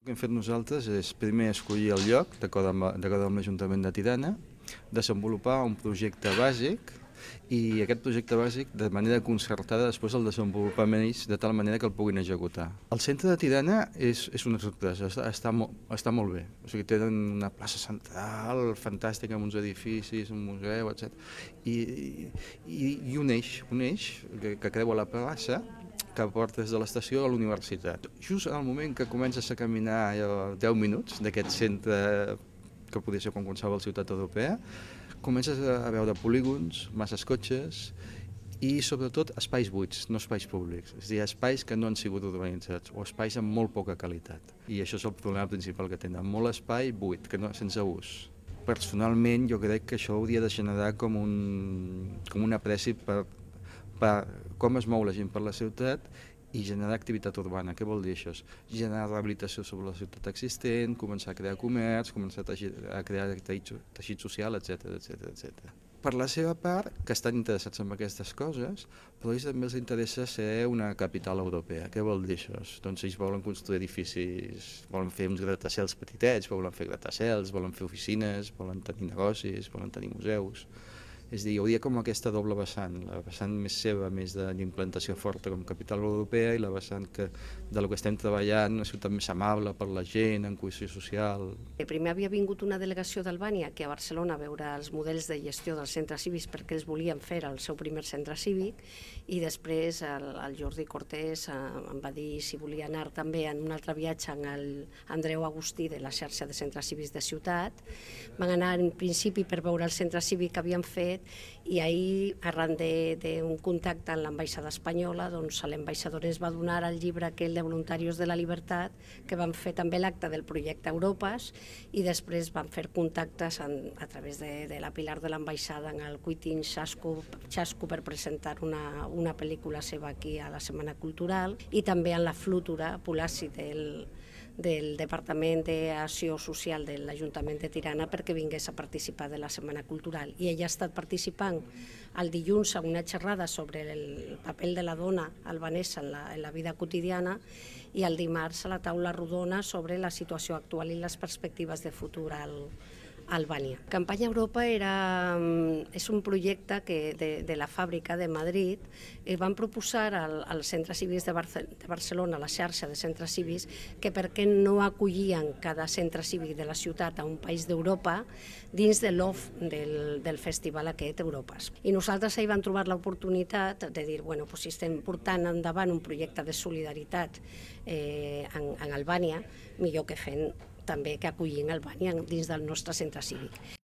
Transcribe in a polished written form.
El que hem fet nosaltres és primer escollir el lloc, d'acord amb l'Ajuntament de Tirana, desenvolupar un projecte bàsic i aquest projecte bàsic de manera concertada després el desenvolupament ells de tal manera que el puguin executar. El centre de Tirana és una sorpresa, està molt bé. O sigui, tenen una plaça central fantàstica amb uns edificis, un museu, etc. I un eix que creua la plaça que porta des de l'estació a l'universitat. Just en el moment que comences a caminar 10 minuts d'aquest centre que podria ser com qualsevol ciutat europea, comences a veure polígons, masses cotxes i sobretot espais buits, no espais públics. És a dir, espais que no han sigut urbanitzats o espais amb molt poca qualitat. I això és el problema principal que tenen, molt espai buit, sense ús. Personalment jo crec que això hauria de generar com un apreci per com es mou la gent per la ciutat i generar activitat urbana. Què vol dir això? Generar rehabilitació sobre la ciutat existent, començar a crear comerç, començar a crear teixit social, etc. Per la seva part, que estan interessats en aquestes coses, però ells també els interessa ser una capital europea. Què vol dir això? Doncs ells volen construir edificis, volen fer uns gratacels petitets, volen fer gratacels, volen fer oficines, volen tenir negocis, volen tenir museus. És a dir, hi hauria com aquesta doble vessant, la vessant més seva, més d'implantació forta com capital europea i la vessant del que estem treballant, una ciutat més amable per la gent, en cohesió social. Primer havia vingut una delegació d'Albània aquí a Barcelona a veure els models de gestió dels centres cívics perquè els volien fer el seu primer centre cívic i després el Jordi Cortés em va dir si volia anar també en un altre viatge amb l'Andreu Agustí de la xarxa de centres cívics de ciutat. Van anar en principi per veure el centre cívic que havien fet i ahir, arran d'un contacte amb l'ambaixada espanyola, doncs l'ambaixador ens va donar el llibre aquell de Voluntarios de la Libertat, que van fer també l'acte del projecte Europes i després van fer contactes a través de la Pilar de l'ambaixada en el Cuitín Xasco per presentar una pel·lícula seva aquí a la Setmana Cultural i també en la Flutura Polasi del Departament d'Acció Social de l'Ajuntament de Tirana perquè vingués a participar de la Setmana Cultural. I ella ha estat participant el dilluns en una xerrada sobre el paper de la dona albanesa en la vida quotidiana i el dimarts a la taula rodona sobre la situació actual i les perspectives de futur a Albània. Campanya Europa és un projecte de la fàbrica de Madrid. Van proposar als centres cívics de Barcelona, la xarxa de centres cívics, que per què no acollien cada centre cívic de la ciutat a un país d'Europa dins de l'off del festival aquest Europes. I nosaltres ahir vam trobar l'oportunitat de dir, bueno, si estem portant endavant un projecte de solidaritat en Albània, millor que fent també que acollim Albània dins del nostre centre cívic.